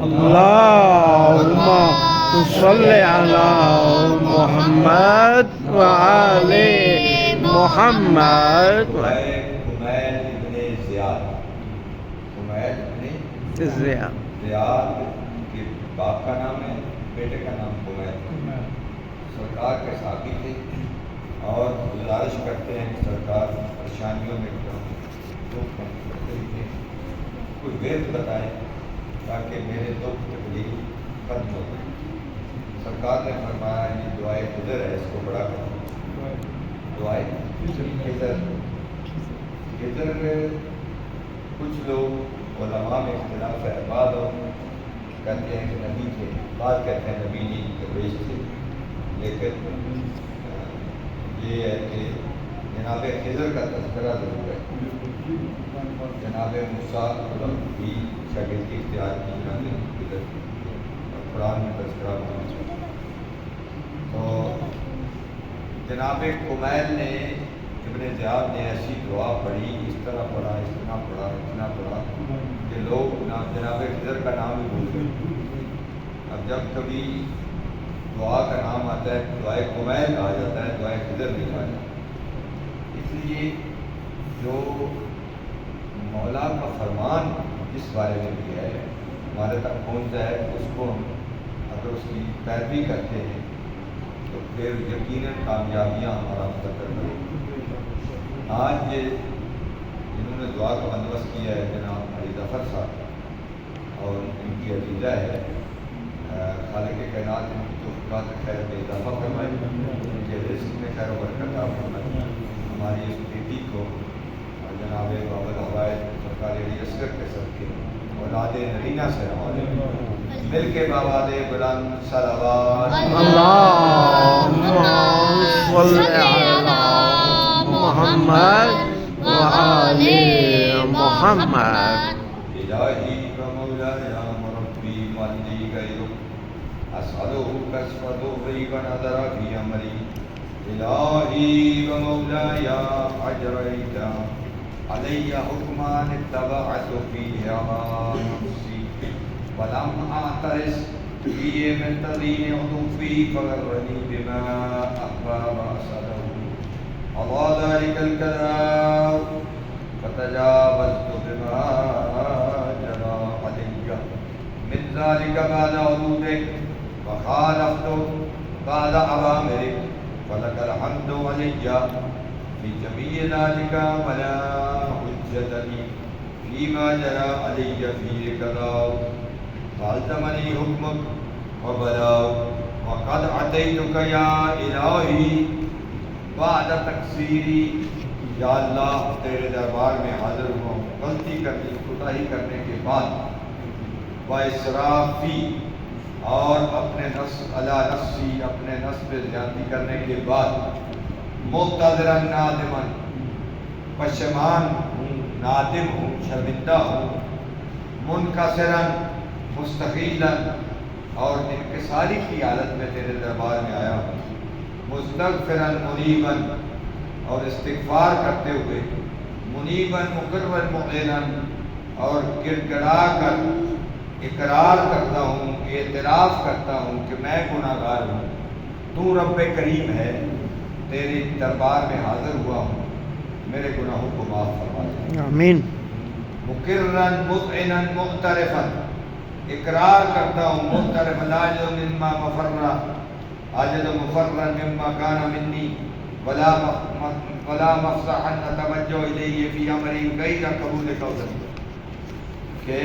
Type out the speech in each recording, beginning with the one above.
اللهم صل على محمد وآل محمد. حمید ابن زیاد، حمید ابن زیاد کے باپ کا نام ہے، بیٹے کا نام حمید. سرکار کے صحابی تھے اور گزارش کرتے ہیں کہ سرکار پریشانیوں میں دکھ کوئی وید بتائیں تاکہ میرے دکھ تکلیف ختم ہو جائے. سرکار نے فرمایا یہ دعائے خضر ہے، اس کو بڑا کرو. دعائے خضر کچھ لوگ علماء میں اختلاف ہے، بعض کہتے ہیں کہ نبی تھے، بعض کہتے ہیں نبی نہیں درویش تھے. لیکن یہ ہے کہ جناب خضر کا تذکرہ ضرور ہے. جناب موسیٰ بھی شاگردی اختیار کی جناب خضر کی، اور قرآن میں تذکرہ ہونا چاہیے. تو جناب کمیل نے ابن زیاد نے ایسی دعا پڑھی، اس طرح پڑھا، اتنا پڑھا کہ لوگ جناب خضر کا نام ہی بھول گئے. اب جب کبھی دعا کا نام آتا ہے دعائے کمیل کہا جاتا ہے، دعائے خضر نہیں کہا جاتا. اس لیے جو مولا کا فرمان جس بارے میں بھی ہے ہمارے تک پہنچتا ہے، اس کو ہم اگر اس کی پیروی کرتے ہیں تو پھر یقیناً کامیابیاں ہمارا مقدر کریں. آج جنہوں نے دعا کا بندوبست کیا ہے جناب علی ظفر صاحب، اور ان کی عزیزہ ہے، خالق کائنات ان کی توفیقات خیر میں اضافہ فرمائے، ان کے رزق میں خیر و برکت عطا فرمائے. ہماری اس بیٹی کو اور جناب بابا حوائد سرکار علی اصغر کے صدقے اولاد نرینہ سے مل کے بابا دے بلند صلوات. اللهم صل على محمد وآل محمد. الہی و مولاي ربی مالی غیرک اسألہ کشف ضری و نظر فی امری. الہی و مولاي اجریت علی حکمان اتبعت فیہا نفسی ولم اعترض فی من تدین عطوفی فغرنی بما احباب اسألہ اللہ ذلك الكذاب فتجاوزت بما جرى علي من ذلك بعد حدودك وخالفت بعد أوامرك فلك الحمد علي في جميع ذلك ولا حجة لي فيما جرى علي فيه قضاء فالزمني حكمك وبلاغ وقد أتيتك يا إلهي بعد تقصیری. یا اللہ تیرے دربار میں حاضر ہوا ہوں غلطی کرنے کوتاہی کرنے کے بعد، و اسرافی اور اپنے نفس علی نفسی اپنے نفس پہ زیادتی کرنے کے بعد، معتذرا نادما پشیمان ہوں، نادم ہوں، شرمندہ ہوں، منکسرا مستقیلا اور انکساری کی حالت میں تیرے دربار میں آیا ہوں، مستغفرا منیبا اور استغفار کرتے ہوئے، منیبا مقرا مقلا اور گڑ گڑا کر اقرار کرتا ہوں، اعتراف کرتا ہوں کہ میں گناہ گار ہوں، تو رب کریم ہے، تیرے دربار میں حاضر ہوا ہوں، میرے گناہوں کو معاف فرما دے. آمین. مقرا مذعنا معترفا اقرار کرتا ہوں، معترف لا اجد مما مفرا اجد مفرا مما كان مني ولا مفصحا اتوجه الیہ فی امری غیر قبول عذر. کہ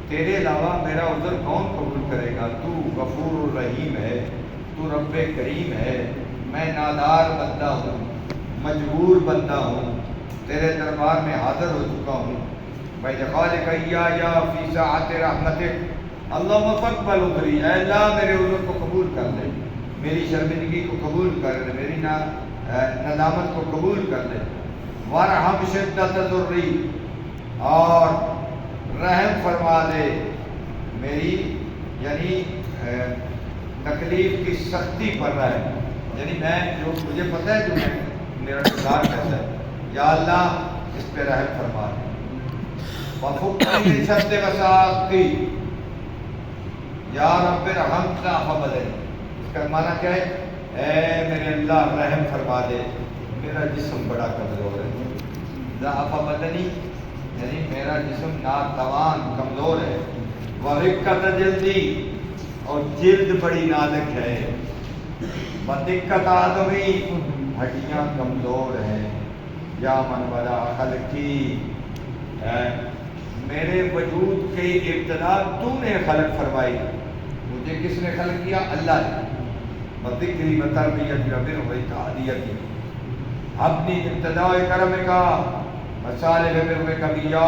تیرے علاوہ میرا عذر کون قبول کرے گا؟ تو غفور الرحیم ہے، تو رب کریم ہے، میں نادار بندہ ہوں، مجبور بندہ ہوں، تیرے دربار میں حاضر ہو چکا ہوں. بِخَالِقَ إِيَّايَ فِي سَاعَةِ رَحْمَتِكَ اللهم فاقبل عذری. اے اللہ میرے عذر کو قبول کر لے، میری شرمندگی کو قبول کر لے، میری ندامت کو قبول کر لے. وارحم شدت ضری اور رحم فرما دے میری یعنی تکلیف کی سختی پر رہے، یعنی میں جو مجھے پتہ ہے جو میرا کردار کیسا ہے، یا اللہ اس پہ رحم فرما دے. وفقنی شد وساقی یا رب ارحم ضعف بدنی، اس کا معنی کیا ہے؟ اے میرے اللہ رحم فرما دے، میرا جسم بڑا کمزور ہے. ضعف بدنی یعنی میرا جسم ناتوان کمزور ہے. ورقت جلدی، اور جلد بڑی نازک ہے. بدقت آدمی، ہڈیاں کمزور ہیں. یا من ولا خلقی، میرے وجود کی ابتدا تو نے خلق فرمائی. مجھے کس نے خلق کیا؟ اللہ نے. بذکری و تربیت و بر و تعدیتی، اپنی ابتدا کرم کا مسالے بر میں کبھی یا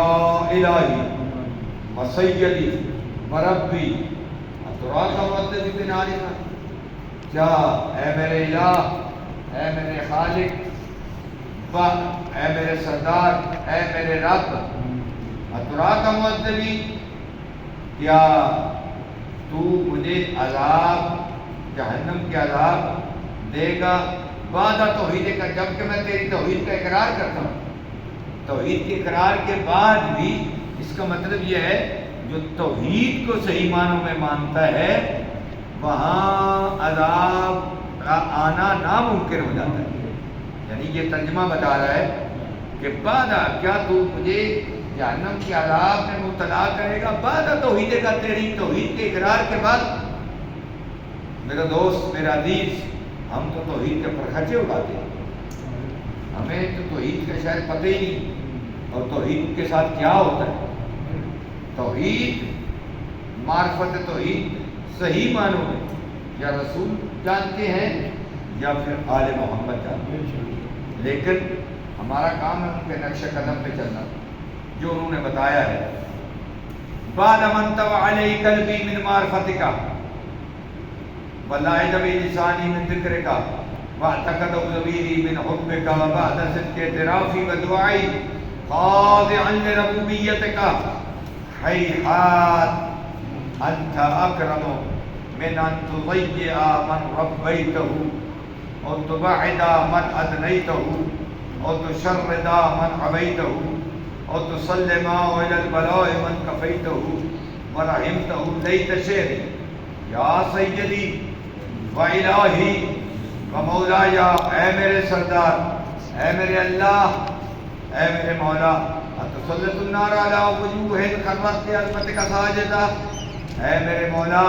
الہی و سیدی و ربی اترا کا مدد بناری کا. کیا اے میرے الہ، اے میرے خالق، اے میرے سردار، اے میرے رب، اترا کا معذبی، کیا تو مجھے عذاب، جہنم کے عذاب دے گا بعد توحید کا، جبکہ میں تیری توحید کا اقرار کرتا ہوں. توحید کے اقرار کے بعد بھی اس کا مطلب یہ ہے جو توحید کو صحیح معنوں میں مانتا ہے وہاں عذاب کا آنا ناممکن ہو جاتا ہے. یعنی یہ ترجمہ بتا رہا ہے کہ بعد کیا تو مجھے جہنم کے عذاب میں مبتلا کرے گا بعد توحید کا، تیری توحید کے اقرار کے بعد. میرا دوست، میرا عزیز، ہم تو توحید کے پرخچے اڑاتے ہیں، ہمیں تو توحید کا شاید پتہ ہی نہیں. اور توحید کے ساتھ کیا ہوتا ہے؟ توحید، معرفت توحید صحیح معنوں میں یا رسول جانتے ہیں یا پھر آل محمد جانتے ہیں، لیکن ہمارا کام ہے ان کے نقش قدم پہ چلنا جو انہوں نے بتایا ہے. بعد من طوى علیہ قلبی من معرفتک ولائد بی لسانی من ذکرک واعتقد ضمیری من حبک وبعد صدق اعترافی ودعائی خاضعا لربوبیتک حیحات انت اکرم من ان تضیع من ربیتہ اور تبعد من ادنیتہ اور تشرد من عبیتہ اور تسلم الى البلاء من کفیتہ ورحمتہ. لیت شعری یا سیدی و الہی و مولایا، اے میرے سردار، اے میرے اللہ، اے میرے مولا، اتسلط النار علی وجوہ خرت عظمتک ساجدہ، اے میرے مولا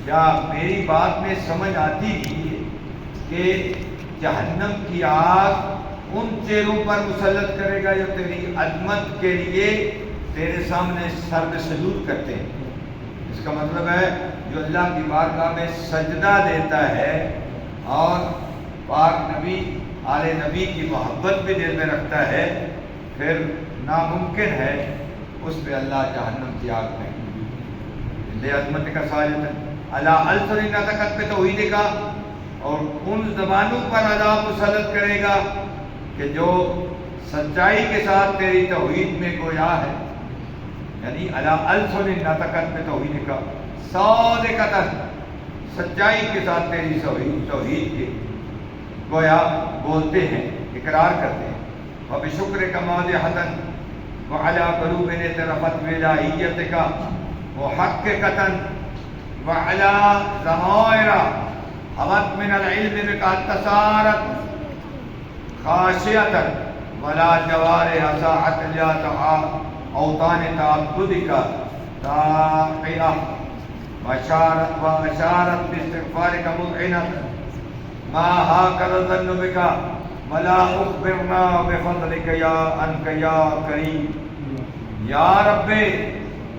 کیا میری بات میں سمجھ آتی نہیں ہے کہ جہنم کی آگ ان چہروں پر مسلط کرے گا جو تیری عظمت کے لیے تیرے سامنے سر سجود کرتے ہیں. اس کا مطلب ہے جو اللہ کی بارگاہ میں سجدہ دیتا ہے اور پاک نبی، آل نبی کی محبت بھی دل میں رکھتا ہے، پھر ناممکن ہے اس پہ اللہ جہنم کی آگ میں لے عظمت کا ساجد اللہ السری نطقت پہ توحید کا، اور ان زبانوں پر عذاب مسلط کرے گا کہ جو سچائی کے ساتھ تیری توحید میں گویا ہے. یعنی اللہ السری نطقت پہ توحید کا صادقتاً، سچائی کے ساتھ تیری توحید کے گویا بولتے ہیں، اقرار کرتے ہیں. وبشکرک مادحۃ وعلی قلوب اعترفت بِالہیتک محققۃ وعلی ضمائر حوت من العلم بک تصارت خاشعۃ ولا جوارح صاحت لا اوطان تعبدک طاعہ واشارت باستغفارک مذعنۃ ما هكذا الظن بك ولا اخبرنا بفضلك یا انک یا کریم. یا رب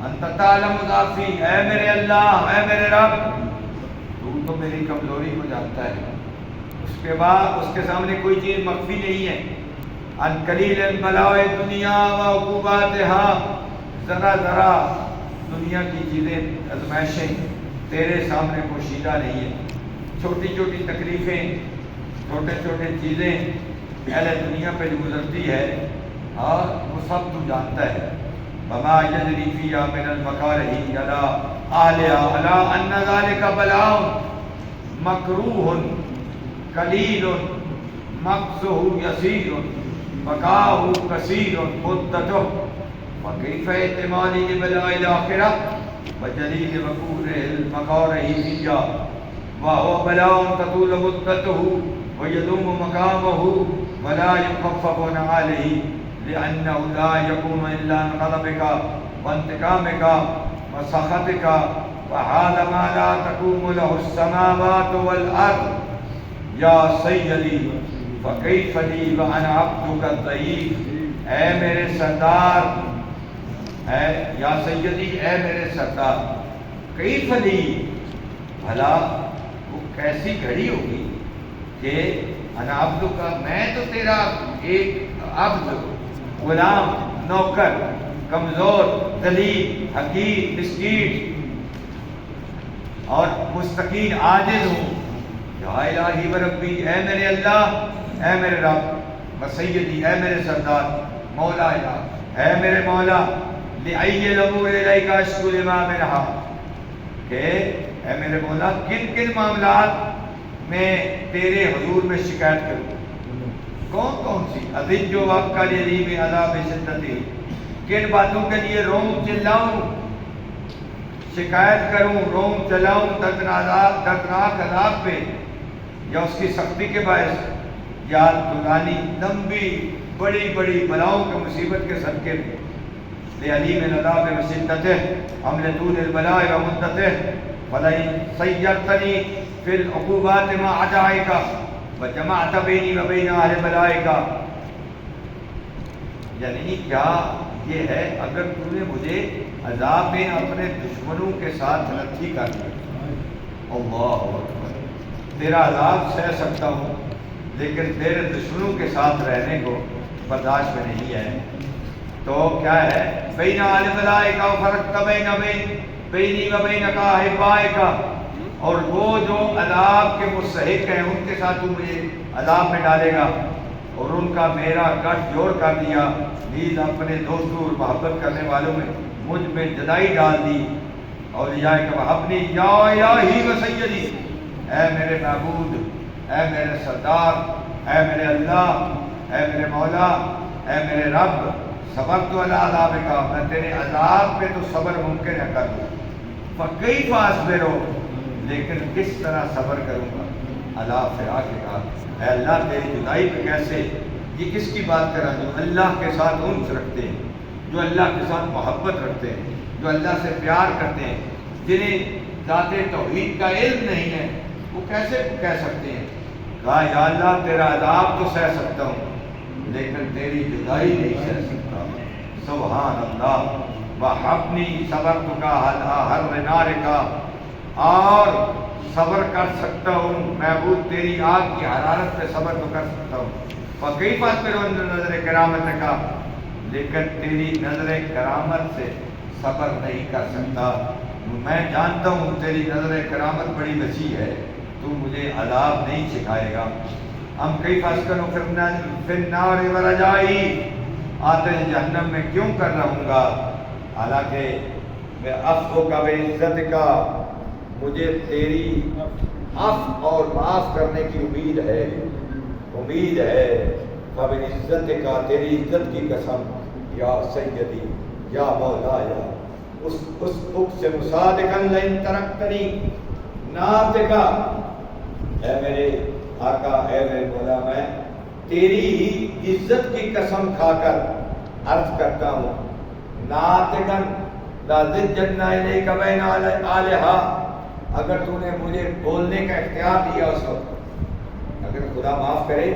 انت تعلم ضعفی، اے میرے اللہ، اے میرے رب، تو میری کمزوری کو جانتا ہے، اس کے بعد اس کے سامنے کوئی چیز مخفی نہیں ہے. ان قلیل البلاء دنیا و عقوباتها، ذرا ذرا دنیا کی چیزیں، ازمائشیں تیرے سامنے پوشیدہ نہیں ہیں. چھوٹی چھوٹی تکلیفیں، چھوٹے چھوٹے چیزیں اہل دنیا پہ جو گزرتی ہے اور وہ سب تو جانتا ہے. وما یجری فیہا من المکارہ علی اہلہا الا ان ذلک بلاء مکروہ قلیل مقصہ یسیر بقاؤہ کثیر مدتہ. وکیف احتمالی لبلاء الاخرہ، وجلیل وقوره المقاره فيا وهو بلاء تطول مدته ويدوم مقامه ولا يخفف عليه لأنه لا يكون إلا عن غضبك وانتقامك وسخطك وهذا ما لا تقوم له السماوات والأرض یا سیدی فکیف لی وانا عبدک الضعیف، اے میرے سردار، اے یا سیدی، اے میرے سردار، کیف لی، بھلا وہ کیسی گھڑی ہوگی کہ انا عبدک، میں تو تیرا ایک عبد، غلام، نوکر، کمزور، ذلیل، حقیر، مسکین اور مستقین عاجز ہوں. یا الہی و ربی، اے میرے اللہ، اے میرے رب، و سیدی، اے میرے سردار، مولا الہ، اے میرے مولا، لِأَيِّ الْأُمُورِ إِلَيْكَ أَشْكُو لِمَا مِنْهَا، کہ اے میرے مولا کن کن معاملات میں تیرے حضور میں شکایت کروں، کون کون سی؟ اذن جو وقت کا لیے میں عذاب شدتی، کن باتوں کے لیے روم چلاؤں، شکایت کروں، روم چلاؤں دردناک عذاب پہ، یا اس کی سختی کے باعث، یا طولانی لمبی بڑی بڑی بلاؤں کے مصیبت کے صدقے میں. لعلیم العذاب وشدتہ ہم لطول البلاء ومدتہ فلئن سیرتنی فی العقوبات مع اعدائک وجمعت بینی وبین اہل بلائک، یعنی کیا یہ ہے اگر تو نے مجھے عذاب میں اپنے دشمنوں کے ساتھ تلقی کر دی. اللہ اکبر، تیرا عذاب سہ سکتا ہوں لیکن تیرے دشمنوں کے ساتھ رہنے کو برداشت میں نہیں ہے. تو کیا ہے؟ بین اہل بلائک وفرقت بینی و بینک احبائک، اور وہ جو عذاب کے مستحق ہیں ان کے ساتھ تو مجھے عذاب میں ڈالے گا، اور ان کا میرا گٹھ جوڑ کر دیا، نیز اپنے دوستوں اور محبت کرنے والوں میں مجھ میں جدائی ڈال دی. اور یا کہ اپنی یا الہی و سیدی، اے میرے معبود، اے میرے سردار، اے میرے اللہ، اے میرے مولا، اے میرے رب، صبر تو علی عذابک، میں تیرے عذاب پہ تو صبر ممکن ہے کر دوں. فکیف اصبر، لیکن کس طرح صبر کروں گا؟ علی فراقک، اے اللہ تیری جدائی پہ کیسے؟ یہ کس کی بات کر رہا ہے؟ جو اللہ کے ساتھ انس رکھتے ہیں، جو اللہ کے ساتھ محبت رکھتے ہیں، جو اللہ سے پیار کرتے ہیں، جنہیں ذات توحید کا علم نہیں ہے، وہ کیسے کہہ سکتے ہیں؟ کہا یا اللہ تیرا عذاب تو سہ سکتا ہوں لیکن تیری جدائی نہیں سہ سکتا. سبحان اللہ. وَحَبْنِي صَبَرْتُكَ عَلَىٰ حَرِّ نَارِكَ، اور صبر کر سکتا ہوں محبوب تیری آگ کی حرارت پہ صبر تو کر سکتا ہوں. فَكَيْفَ أَصْبِرُ عَنْدَ نَظْرِ كَرَامَتِكَ، لیکن تیری نظر کرامت سے صبر نہیں کر سکتا. میں جانتا ہوں تیری نظر کرامت بڑی وسیع ہے، تو مجھے عذاب نہیں سکھائے گا. ہم کئی فاسکنوں فی النار ورجائی، آتش جہنم میں کیوں کر رہوں گا، حالانکہ میں عفو کا بے عزت کا، مجھے تیری عفو اور معاف کرنے کی امید ہے. قابل عزت کا، تیری عزت کی قسم، یا سیدی، یا مولا، یا اس سے مصادقا لئن ترکتنی ناطقا، اے میرے آقا، اے میرے مولا، میں تیری ہی عزت کی قسم کھا کر عرض کرتا ہوں، ناطقا لا ذجنا الیک بین آلہا، اگر تو نے مجھے بولنے کا اختیار دیا اس وقت، اگر خدا معاف کرے،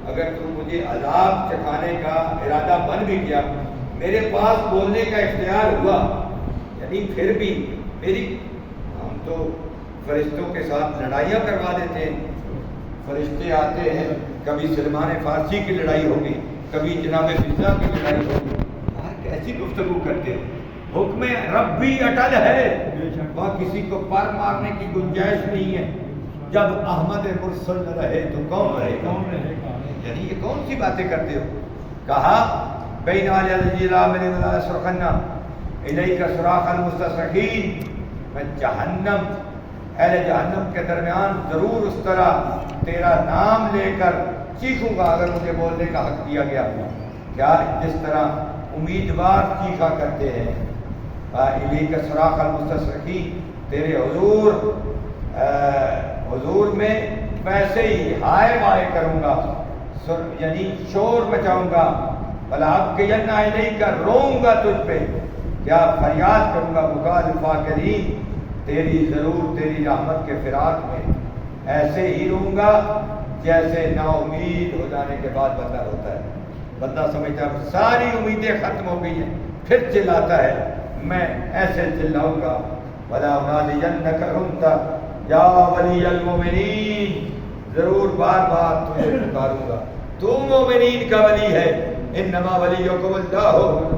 اگر تو مجھے عذاب چکھانے کا ارادہ بن بھی کیا، میرے پاس بولنے کا اختیار ہوا، یعنی پھر بھی ہم تو فرشتوں کے ساتھ لڑائیاں کروا دیتے ہیں. فرشتے آتے ہیں، کبھی سلمان فارسی کی لڑائی ہوگی، کبھی جناب مرزا کی لڑائی ہوگی. کیسی گفتگو کرتے ہیں؟ حکم رب بھی اٹل ہے، وہاں کسی کو پر مارنے کی گنجائش نہیں ہے. جب احمد مرسل نہ رہے تو کون رہے گا؟ یعنی یہ کون سی باتیں کرتے ہو؟ کہا بین الجلا من سرخنا الیک صراخ المستصرخین، میں جہنم، اہل جہنم کے درمیان ضرور اس طرح تیرا نام لے کر چیخوں گا اگر مجھے بولنے کا حق دیا گیا، کیا جس طرح امیدوار چیخا کرتے ہیں. الیک صراخ المستصرخین، تیرے حضور میں ویسے ہی ہائے مائے کروں گا، یعنی شور مچاؤں گا، بلا اب کے جنا الیک، روؤں گا تجھ پہ، کیا فریاد کروں گا، بکال فاقرین، تیری ضرور تیری رحمت کے فراق میں ایسے ہی رہوں گا جیسے نا امید ہو جانے کے بعد بندہ روتا ہے۔ بندہ سمجھتا ہے ساری امیدیں ختم ہو گئی ہیں، پھر چلاتا ہے، میں ایسے چلاؤں گا، وَلَا أُنَادِيَنَّكَ أَنْتَ يَا وَلِيَّ الْمُؤْمِنِينَ، ضرور بار بار تجھے پکاروں گا، تو مومنین کا ولی ہے، انما ولیکم اللہ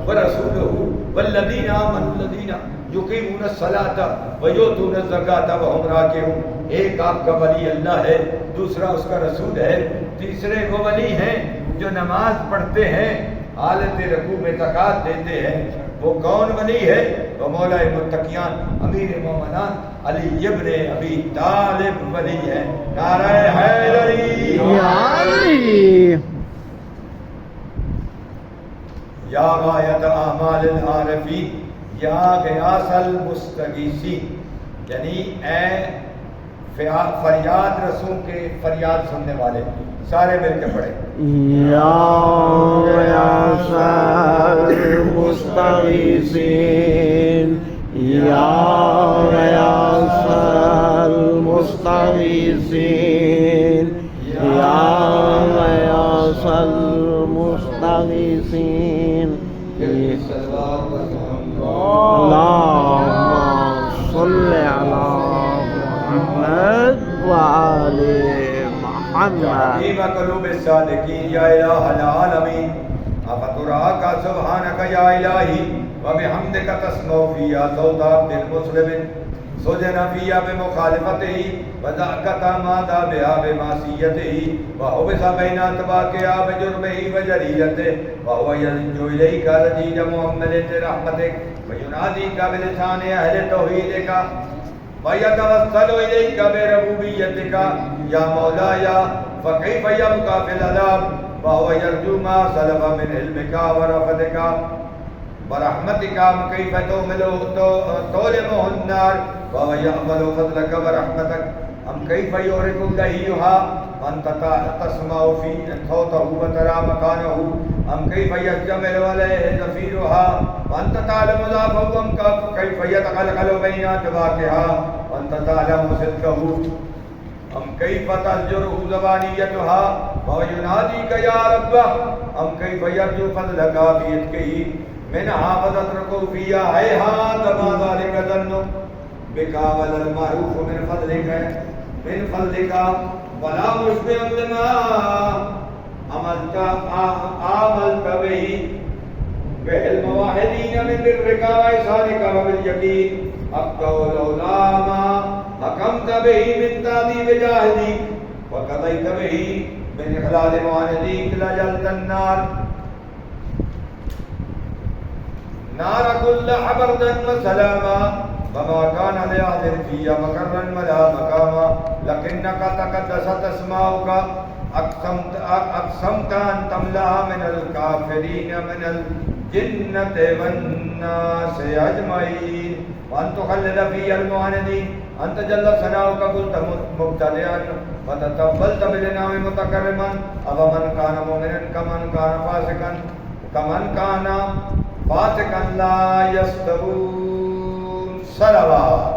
ورسولہ والذین آمنوا الذین یقیمون الصلاۃ ویؤتون الزکاۃ وہم راکعون۔ ایک آپ کا ولی اللہ ہے، دوسرا اس کا رسول ہے، تیسرے وہ ولی ہیں جو نماز پڑھتے ہیں، حالت رکوع میں زکوٰۃ دیتے ہیں۔ وہ کون ولی ہے؟ وہ مولا متقیان امیر مومنان علی ابن ابی طالب ولی ہے۔ نعرہ حیدری یا علی، یا غایت اعمال العارفین، یا غیاث المستغیثین، یعنی اے فریاد رسوں کے فریاد سننے والے، سارے مل کے پڑھیں۔ یا غیاث المستغیثین، یا غیاث المستغیثین، یا غیاث المستغیثین، اللہم صل علی محمد وآل محمد۔ حکیم قلوب الصادقین، یا الہ العالمین، افتراک سبحانک یا الہی وبحمدک تسمع فیا صوت عبد المسلم سجن فیا بمخالفتہ وذاکت مادا بها بمعصیتہ وحبس بین اتباکہ بجرمہ وجریتہ وهو یلج الیک رجیج محمد رحمتک وینادیک بلسان اہل توحیدک وَيَتَوَسَّلُ إِلَيْكَ بِرُبُوبِيَّتِكَ يَا مَوْلَايَ فَكَيْفَ يَبْقَى فِي الْعَذَابِ وَهُوَ يَرْجُو مَا سَلَفَ مِنْ عِلْمِكَ وَرَحْمَتِكَ وَرَحْمَتِكَ كَيْفَ تُعْلِمُهُ النَّارَ وَهُوَ يَأْمَلُ فَضْلَكَ وَرَحْمَتَكَ كَيْفَ يُحْرِقُ اللَّهِيُّهَا وَأَنْتَ تَسْمَعُ فِي صَوْتَهُ وَتَرَى مَكَانَهُ كيف يجتمع عليه زفيرها وأنت تعلم ضعفه كيف يتقلقل بين أتباعها وأنت تعلم صدقه كيف تزجره زبانيتها وهو يناديك يا رب كيف يرجو فضلك في يدك منها فتتركه فيها هيهات ما ذلك ظن بك ولا المعروف من فضلك ولا مشبع لما عملت به بالمواحدين من برك وإحسانك وباليقين أبقوا لولا ما حكمت به من تعذيب جاهدي وقضيت به من إخلال معانديك لجلت النار كل حبردا وسلاما وما كان لأحد فيها مكرا ولا مقاما لكنك تقدست اسماؤك أقسمت أن تملأ من الكافرين من الجنة والناس أجمعين وأن تخلد في المعاندين أنت جل ثناؤك قلت مبتدئا وتتبلت بالنعم متكرما أفمن كان مؤمنا كمن كان فاسقا لا يستوون صلوات